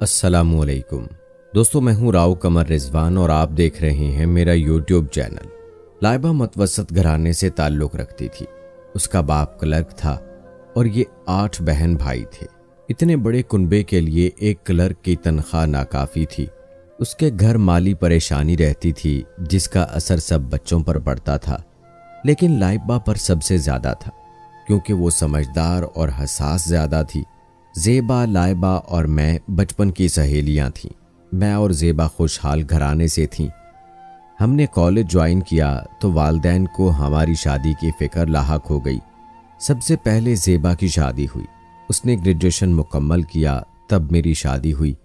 अस्सलामुअलैकुम दोस्तों, मैं हूं राव कमर रिजवान और आप देख रहे हैं मेरा यूट्यूब चैनल। लाइबा मतवसत घराने से ताल्लुक़ रखती थी। उसका बाप क्लर्क था और ये 8 बहन भाई थे। इतने बड़े कुनबे के लिए एक क्लर्क की तनख्वाह नाकाफ़ी थी। उसके घर माली परेशानी रहती थी जिसका असर सब बच्चों पर पड़ता था, लेकिन लाइबा पर सबसे ज़्यादा था क्योंकि वो समझदार और हसास ज़्यादा थी। ज़ेबा, लाइबा और मैं बचपन की सहेलियां थीं। मैं और ज़ेबा खुशहाल घराने से थीं। हमने कॉलेज ज्वाइन किया तो वालिदैन को हमारी शादी की फ़िक्र लाहक हो गई। सबसे पहले ज़ेबा की शादी हुई। उसने ग्रेजुएशन मुकम्मल किया, तब मेरी शादी हुई।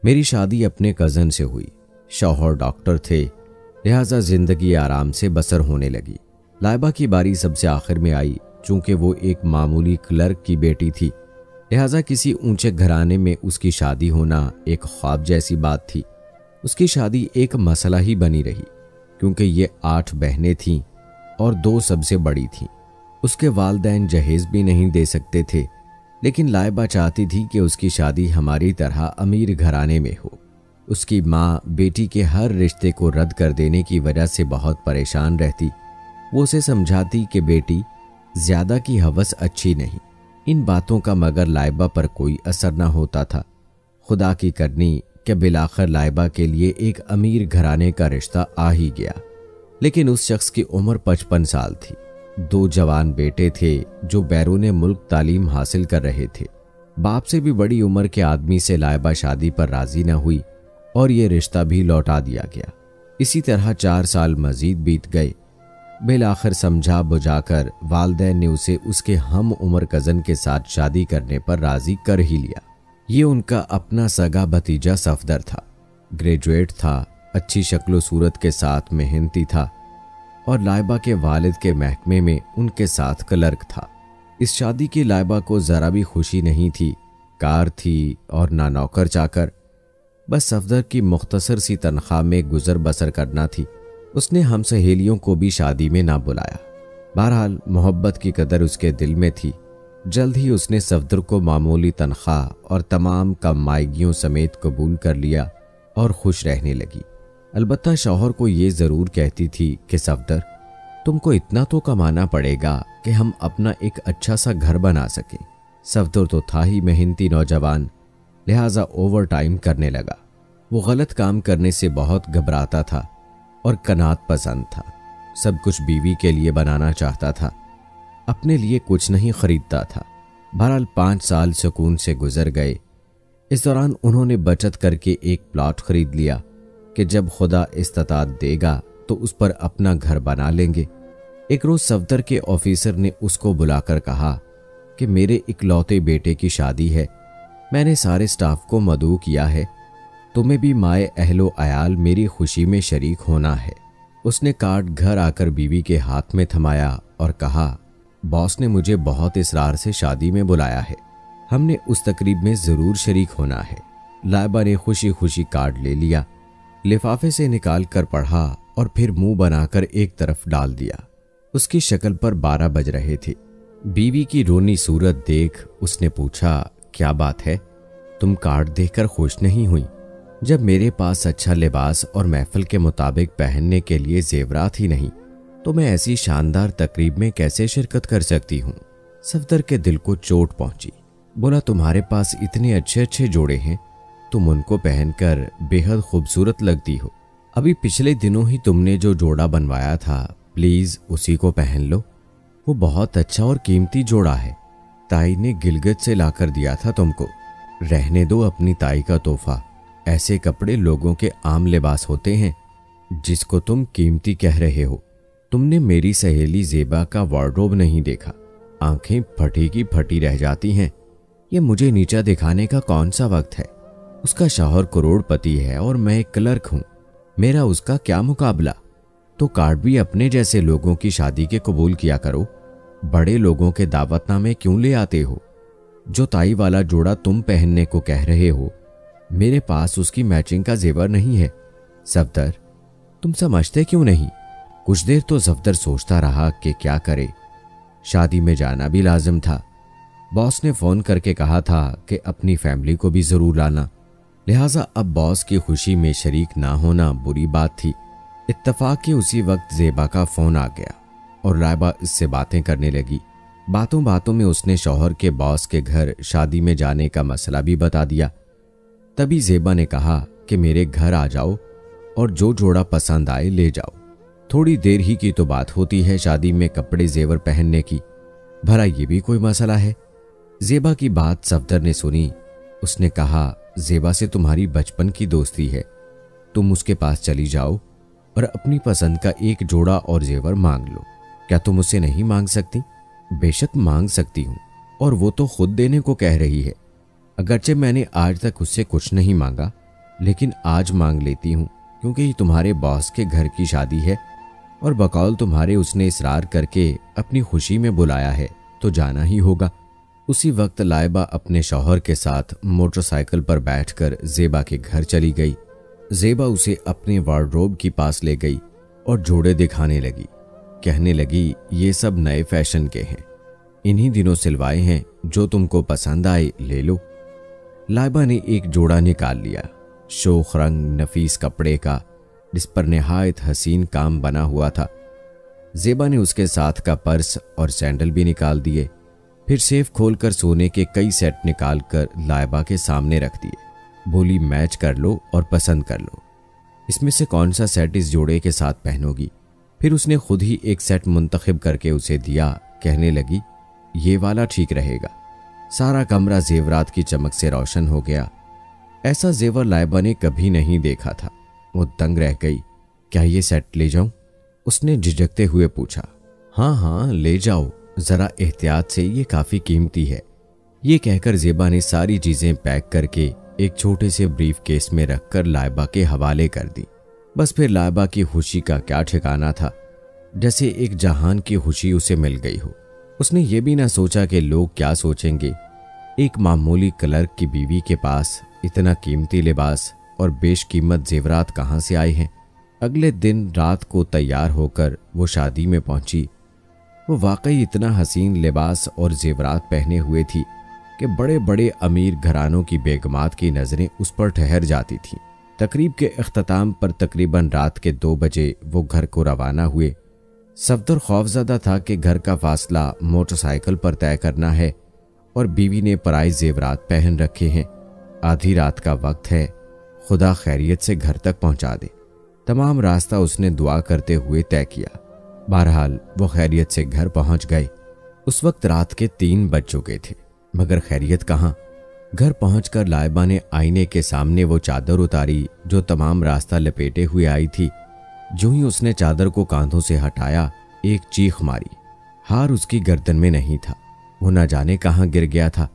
मेरी शादी अपने कज़न से हुई। शौहर डॉक्टर थे, लिहाजा ज़िंदगी आराम से बसर होने लगी। लाइबा की बारी सबसे आखिर में आई। चूँकि वो एक मामूली क्लर्क की बेटी थी, लिहाजा किसी ऊंचे घराने में उसकी शादी होना एक ख्वाब जैसी बात थी। उसकी शादी एक मसला ही बनी रही क्योंकि ये 8 बहनें थीं और 2 सबसे बड़ी थीं। उसके वालिदैन जहेज भी नहीं दे सकते थे, लेकिन लाइबा चाहती थी कि उसकी शादी हमारी तरह अमीर घराने में हो। उसकी माँ बेटी के हर रिश्ते को रद्द कर देने की वजह से बहुत परेशान रहती। वो उसे समझाती कि बेटी, ज़्यादा की हवस अच्छी नहीं। इन बातों का मगर लाइबा पर कोई असर न होता था। खुदा की करनी कि बिलाखिर लाइबा के लिए एक अमीर घराने का रिश्ता आ ही गया। लेकिन उस शख्स की उम्र 55 साल थी। 2 जवान बेटे थे जो बैरून मुल्क तालीम हासिल कर रहे थे। बाप से भी बड़ी उम्र के आदमी से लाइबा शादी पर राजी न हुई और ये रिश्ता भी लौटा दिया गया। इसी तरह 4 साल मजीद बीत गए। बिलाखिर समझा बुझाकर वालिदैन ने उसे उसके हम उम्र कज़न के साथ शादी करने पर राजी कर ही लिया। ये उनका अपना सगा भतीजा सफदर था। ग्रेजुएट था, अच्छी शक्लो सूरत के साथ मेहनती था और लाइबा के वालिद के महकमे में उनके साथ क्लर्क था। इस शादी की लाइबा को ज़रा भी खुशी नहीं थी। कार थी और ना नौकर चाकर, बस सफदर की मुख्तसर सी तनख्वाह में गुजर बसर करना थी। उसने हम सहेलियों को भी शादी में ना बुलाया। बहरहाल मोहब्बत की कदर उसके दिल में थी। जल्द ही उसने सफदर को मामूली तनख्वाह और तमाम कमाईगियों समेत कबूल कर लिया और खुश रहने लगी। अलबत्ता शौहर को ये ज़रूर कहती थी कि सफदर, तुमको इतना तो कमाना पड़ेगा कि हम अपना एक अच्छा सा घर बना सकें। सफदर तो था ही मेहनती नौजवान, लिहाजा ओवर टाइम करने लगा। वो गलत काम करने से बहुत घबराता था और कनात पसंद था। सब कुछ बीवी के लिए बनाना चाहता था, अपने लिए कुछ नहीं खरीदता था। बहरहाल 5 साल सुकून से गुजर गए। इस दौरान उन्होंने बचत करके एक प्लॉट खरीद लिया कि जब खुदा इस्तात देगा तो उस पर अपना घर बना लेंगे। एक रोज़ सफदर के ऑफिसर ने उसको बुलाकर कहा कि मेरे इकलौते बेटे की शादी है। मैंने सारे स्टाफ को मदऊ किया है। तुम्हें भी माए अहलो अयाल मेरी खुशी में शरीक होना है। उसने कार्ड घर आकर बीवी के हाथ में थमाया और कहा, बॉस ने मुझे बहुत इसरार से शादी में बुलाया है। हमने उस तकरीब में ज़रूर शरीक होना है। लाइबा ने खुशी खुशी कार्ड ले लिया, लिफाफे से निकाल कर पढ़ा और फिर मुंह बनाकर एक तरफ डाल दिया। उसकी शक्ल पर 12 बज रहे थे। बीवी की रोनी सूरत देख उसने पूछा, क्या बात है, तुम कार्ड देखकर खुश नहीं हुई? जब मेरे पास अच्छा लिबास और महफिल के मुताबिक पहनने के लिए जेवरात ही नहीं, तो मैं ऐसी शानदार तकरीब में कैसे शिरकत कर सकती हूँ? सफदर के दिल को चोट पहुंची। बोला, तुम्हारे पास इतने अच्छे अच्छे जोड़े हैं, तुम उनको पहनकर बेहद खूबसूरत लगती हो। अभी पिछले दिनों ही तुमने जो जोड़ा बनवाया था, प्लीज उसी को पहन लो। वो बहुत अच्छा और कीमती जोड़ा है। ताई ने गिलगित से लाकर दिया था तुमको। रहने दो अपनी ताई का तोहफा। ऐसे कपड़े लोगों के आम लिबास होते हैं जिसको तुम कीमती कह रहे हो। तुमने मेरी सहेली ज़ेबा का वार्डरोब नहीं देखा, आंखें फटी की फटी रह जाती हैं। ये मुझे नीचा दिखाने का कौन सा वक्त है? उसका शौहर करोड़पति है और मैं एक क्लर्क हूँ। मेरा उसका क्या मुकाबला? तो कार्ड भी अपने जैसे लोगों की शादी के कबूल किया करो। बड़े लोगों के दावतनामे क्यों ले आते हो? जो ताई वाला जोड़ा तुम पहनने को कह रहे हो, मेरे पास उसकी मैचिंग का जेवर नहीं है। सफदर, तुम समझते क्यों नहीं? कुछ देर तो सफदर सोचता रहा कि क्या करे। शादी में जाना भी लाजिम था। बॉस ने फ़ोन करके कहा था कि अपनी फैमिली को भी ज़रूर लाना। लिहाजा अब बॉस की खुशी में शरीक ना होना बुरी बात थी। इत्तफाक के उसी वक्त ज़ेबा का फ़ोन आ गया और लाइबा इससे बातें करने लगी। बातों बातों में उसने शौहर के बॉस के घर शादी में जाने का मसला भी बता दिया। तभी ज़ेबा ने कहा कि मेरे घर आ जाओ और जो जोड़ा पसंद आए ले जाओ। थोड़ी देर ही की तो बात होती है शादी में कपड़े जेवर पहनने की, भला ये भी कोई मसला है? ज़ेबा की बात सफदर ने सुनी। उसने कहा, ज़ेबा से तुम्हारी बचपन की दोस्ती है, तुम उसके पास चली जाओ और अपनी पसंद का एक जोड़ा और जेवर मांग लो। क्या तुम उसे नहीं मांग सकती? बेशक मांग सकती हूँ, और वो तो खुद देने को कह रही है। अगरचे मैंने आज तक उससे कुछ नहीं मांगा, लेकिन आज मांग लेती हूँ क्योंकि ये तुम्हारे बॉस के घर की शादी है और बकौल तुम्हारे उसने इसरार करके अपनी खुशी में बुलाया है तो जाना ही होगा। उसी वक्त लाइबा अपने शौहर के साथ मोटरसाइकिल पर बैठकर ज़ेबा के घर चली गई। ज़ेबा उसे अपने वार्डरोब के पास ले गई और जोड़े दिखाने लगी। कहने लगी, ये सब नए फैशन के हैं, इन्हीं दिनों सिलवाए हैं, जो तुमको पसंद आए ले लो। लाइबा ने एक जोड़ा निकाल लिया, शोख रंग नफीस कपड़े का, जिस पर निहायत हसीन काम बना हुआ था। ज़ेबा ने उसके साथ का पर्स और सैंडल भी निकाल दिए। फिर सेफ खोलकर सोने के कई सेट निकालकर लाइबा के सामने रख दिए। बोली, मैच कर लो और पसंद कर लो, इसमें से कौन सा सेट इस जोड़े के साथ पहनोगी। फिर उसने खुद ही एक सेट मुंतखब करके उसे दिया। कहने लगी, ये वाला ठीक रहेगा। सारा कमरा जेवरात की चमक से रोशन हो गया। ऐसा जेवर लाइबा ने कभी नहीं देखा था। वो दंग रह गई। क्या ये सेट ले जाऊं? उसने झिझकते हुए पूछा। हाँ हाँ ले जाओ, जरा एहतियात से, ये काफी कीमती है। ये कहकर ज़ेबा ने सारी चीजें पैक करके एक छोटे से ब्रीफ केस में रखकर लाइबा के हवाले कर दी। बस फिर लाइबा की खुशी का क्या ठिकाना था, जैसे एक जहान की खुशी उसे मिल गई हो। उसने ये भी ना सोचा कि लोग क्या सोचेंगे। एक मामूली क्लर्क की बीवी के पास इतना कीमती लिबास और बेशकीमत जेवरात कहाँ से आए हैं। अगले दिन रात को तैयार होकर वो शादी में पहुंची। वो वाकई इतना हसीन लिबास और जेवरात पहने हुए थी कि बड़े बड़े अमीर घरानों की बेगमात की नज़रें उस पर ठहर जाती थीं। तकरीब के अख्ताम पर तकरीबन रात के 2 बजे वो घर को रवाना हुए। सफदर खौफजदा था कि घर का फासला मोटरसाइकिल पर तय करना है और बीवी ने पराई जेवरात पहन रखे हैं। आधी रात का वक्त है, खुदा खैरियत से घर तक पहुंचा दे। तमाम रास्ता उसने दुआ करते हुए तय किया। बहरहाल वो खैरियत से घर पहुंच गए। उस वक्त रात के 3 बज चुके थे, मगर खैरियत कहाँ। घर पहुंचकर लाइबा ने आईने के सामने वो चादर उतारी जो तमाम रास्ता लपेटे हुए आई थी। जो ही उसने चादर को कांधों से हटाया, एक चीख मारी। हार उसकी गर्दन में नहीं था, वो न जाने कहाँ गिर गया था।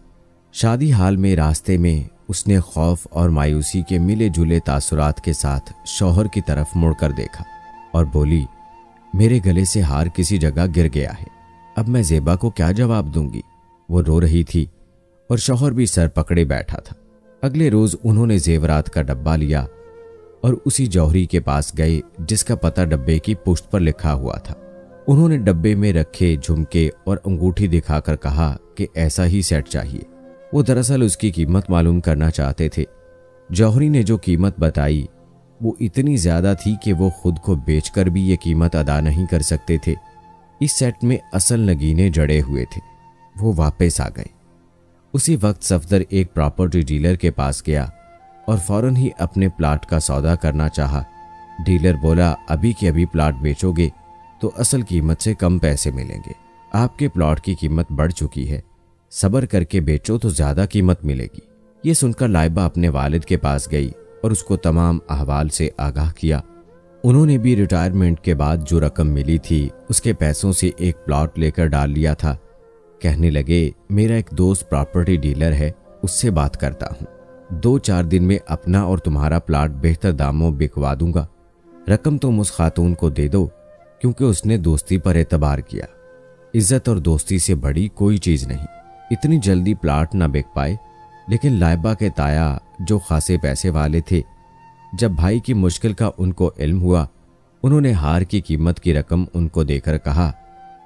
शादी हाल में रास्ते में उसने खौफ और मायूसी के मिले जुले तासुरात के साथ शौहर की तरफ मुड़कर देखा और बोली, मेरे गले से हार किसी जगह गिर गया है, अब मैं ज़ेबा को क्या जवाब दूंगी। वो रो रही थी और शौहर भी सर पकड़े बैठा था। अगले रोज उन्होंने जेवरात का डब्बा लिया और उसी जौहरी के पास गए जिसका पता डब्बे की पुष्ट पर लिखा हुआ था। उन्होंने डब्बे में रखे झुमके और अंगूठी दिखाकर कहा कि ऐसा ही सेट चाहिए। वो दरअसल उसकी कीमत मालूम करना चाहते थे। जौहरी ने जो कीमत बताई वो इतनी ज्यादा थी कि वो खुद को बेचकर भी ये कीमत अदा नहीं कर सकते थे। इस सेट में असल नगीने जड़े हुए थे। वो वापस आ गए। उसी वक्त सफदर एक प्रॉपर्टी डीलर के पास गया और फौरन ही अपने प्लाट का सौदा करना चाहा। डीलर बोला, अभी के अभी प्लाट बेचोगे तो असल कीमत से कम पैसे मिलेंगे। आपके प्लॉट की कीमत बढ़ चुकी है, सब्र करके बेचो तो ज्यादा कीमत मिलेगी। ये सुनकर लाइबा अपने वालिद के पास गई और उसको तमाम अहवाल से आगाह किया। उन्होंने भी रिटायरमेंट के बाद जो रकम मिली थी उसके पैसों से एक प्लॉट लेकर डाल लिया था। कहने लगे, मेरा एक दोस्त प्रॉपर्टी डीलर है, उससे बात करता हूँ। 2-4 दिन में अपना और तुम्हारा प्लॉट बेहतर दामों बिकवा दूंगा। रकम तुम उस खातून को दे दो क्योंकि उसने दोस्ती पर एतबार किया। इज्जत और दोस्ती से बड़ी कोई चीज नहीं। इतनी जल्दी प्लॉट ना बिक पाए, लेकिन लाइबा के ताया जो खासे पैसे वाले थे, जब भाई की मुश्किल का उनको इल्म हुआ, उन्होंने हार की कीमत की रकम उनको देकर कहा,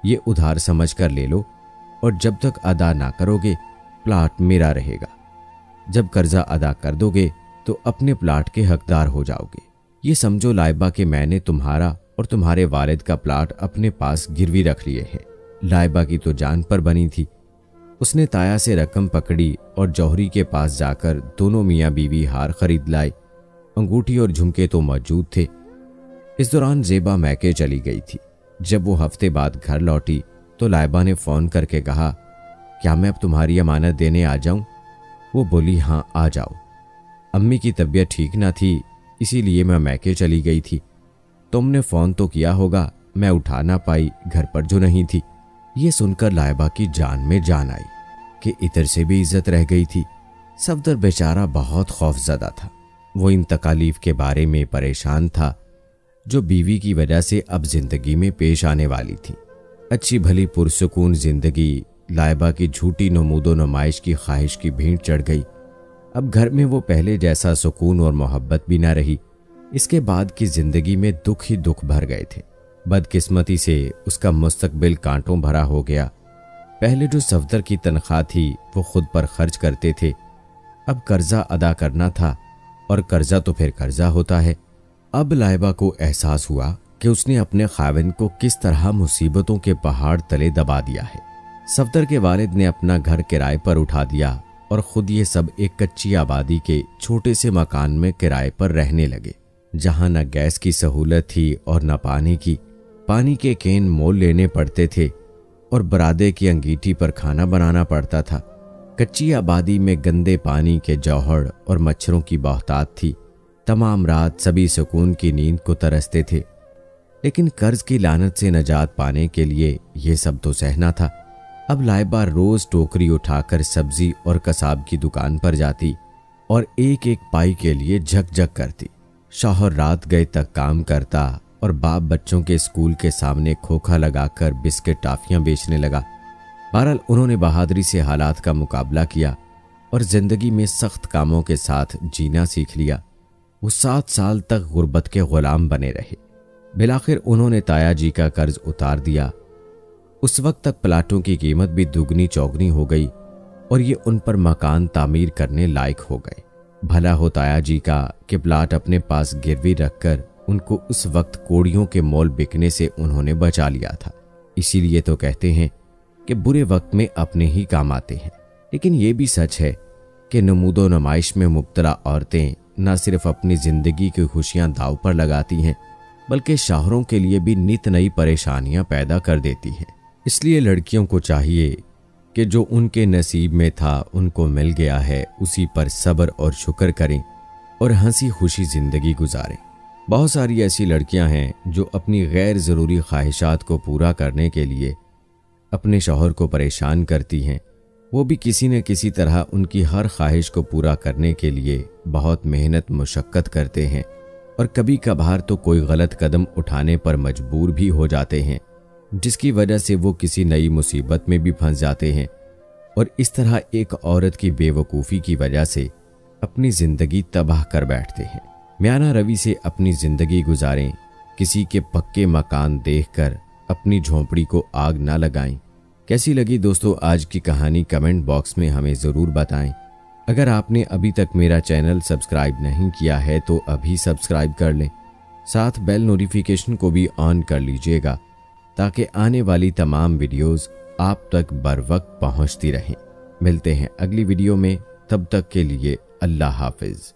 ये उधार समझ कर ले लो और जब तक अदा ना करोगे प्लॉट मेरा रहेगा। जब कर्जा अदा कर दोगे तो अपने प्लाट के हकदार हो जाओगे। ये समझो लाइबा कि मैंने तुम्हारा और तुम्हारे वालिद का प्लाट अपने पास गिरवी रख लिए हैं। लाइबा की तो जान पर बनी थी। उसने ताया से रकम पकड़ी और जौहरी के पास जाकर दोनों मियाँ बीवी हार खरीद लाए। अंगूठी और झुमके तो मौजूद थे। इस दौरान ज़ेबा मैके चली गई थी। जब वो हफ्ते बाद घर लौटी तो लाइबा ने फ़ोन करके कहा, क्या मैं अब तुम्हारी अमानत देने आ जाऊं? वो बोली, हाँ आ जाओ। अम्मी की तबीयत ठीक ना थी, इसीलिए मैं मैके चली गई थी। तुमने फ़ोन तो किया होगा, मैं उठा ना पाई, घर पर जो नहीं थी। ये सुनकर लाइबा की जान में जान आई कि इधर से भी इज्जत रह गई थी। सफदर बेचारा बहुत खौफजदा था। वो इन तकालीफ के बारे में परेशान था जो बीवी की वजह से अब जिंदगी में पेश आने वाली थी। अच्छी भली पुरसुकून जिंदगी लाइबा की झूठी नमूदो नुमाइश की ख्वाहिश की भेंट चढ़ गई। अब घर में वो पहले जैसा सुकून और मोहब्बत भी ना रही। इसके बाद की जिंदगी में दुख ही दुख भर गए थे। बदकिस्मती से उसका मुस्तकबिल कांटों भरा हो गया। पहले जो सफदर की तनख्वाह थी वो खुद पर खर्च करते थे, अब कर्जा अदा करना था, और कर्जा तो फिर कर्जा होता है। अब लाइबा को एहसास हुआ कि उसने अपने खाविन को किस तरह मुसीबतों के पहाड़ तले दबा दिया है। सफदर के वालिद ने अपना घर किराए पर उठा दिया और खुद ये सब एक कच्ची आबादी के छोटे से मकान में किराए पर रहने लगे, जहां न गैस की सहूलत थी और न पानी की। पानी के केन मोल लेने पड़ते थे और बरादे की अंगीठी पर खाना बनाना पड़ता था। कच्ची आबादी में गंदे पानी के जौहड़ और मच्छरों की बहुतात थी। तमाम रात सभी सुकून की नींद को तरसते थे, लेकिन कर्ज की लानत से निजात पाने के लिए यह सब तो सहना था। अब लाइबा रोज टोकरी उठाकर सब्जी और कसाब की दुकान पर जाती और एक एक पाई के लिए झकझक करती। शौहर रात गए तक काम करता और बाप बच्चों के स्कूल के सामने खोखा लगाकर बिस्किट टाफियां बेचने लगा। बहरहाल उन्होंने बहादुरी से हालात का मुकाबला किया और जिंदगी में सख्त कामों के साथ जीना सीख लिया। वो 7 साल तक गुर्बत के गुलाम बने रहे। बिलाखिर उन्होंने ताया जी का कर्ज उतार दिया। उस वक्त तक प्लाटों की कीमत भी दुगनी चौगनी हो गई और ये उन पर मकान तामीर करने लायक हो गए। भला हो ताया जी का कि प्लाट अपने पास गिरवी रखकर उनको उस वक्त कोड़ियों के मोल बिकने से उन्होंने बचा लिया था। इसीलिए तो कहते हैं कि बुरे वक्त में अपने ही काम आते हैं। लेकिन ये भी सच है कि नमूदो नुमाइश में मुब्तला औरतें न सिर्फ अपनी जिंदगी की खुशियां दांव पर लगाती हैं, बल्कि शौहरों के लिए भी नित नई परेशानियां पैदा कर देती हैं। इसलिए लड़कियों को चाहिए कि जो उनके नसीब में था उनको मिल गया है, उसी पर सब्र और शुक्र करें और हंसी खुशी जिंदगी गुजारें। बहुत सारी ऐसी लड़कियां हैं जो अपनी गैर ज़रूरी ख्वाहिशात को पूरा करने के लिए अपने शौहर को परेशान करती हैं। वो भी किसी न किसी तरह उनकी हर ख्वाहिश को पूरा करने के लिए बहुत मेहनत मुशक्क़त करते हैं और कभी कभार तो कोई गलत कदम उठाने पर मजबूर भी हो जाते हैं, जिसकी वजह से वो किसी नई मुसीबत में भी फंस जाते हैं और इस तरह एक औरत की बेवकूफ़ी की वजह से अपनी ज़िंदगी तबाह कर बैठते हैं। म्याना रवि से अपनी ज़िंदगी गुजारें, किसी के पक्के मकान देखकर अपनी झोंपड़ी को आग ना लगाएं। कैसी लगी दोस्तों आज की कहानी? कमेंट बॉक्स में हमें ज़रूर बताएं। अगर आपने अभी तक मेरा चैनल सब्सक्राइब नहीं किया है तो अभी सब्सक्राइब कर लें, साथ बेल नोटिफिकेशन को भी ऑन कर लीजिएगा ताकि आने वाली तमाम वीडियोस आप तक बर वक्त पहुँचती रहें। मिलते हैं अगली वीडियो में, तब तक के लिए अल्लाह हाफिज़।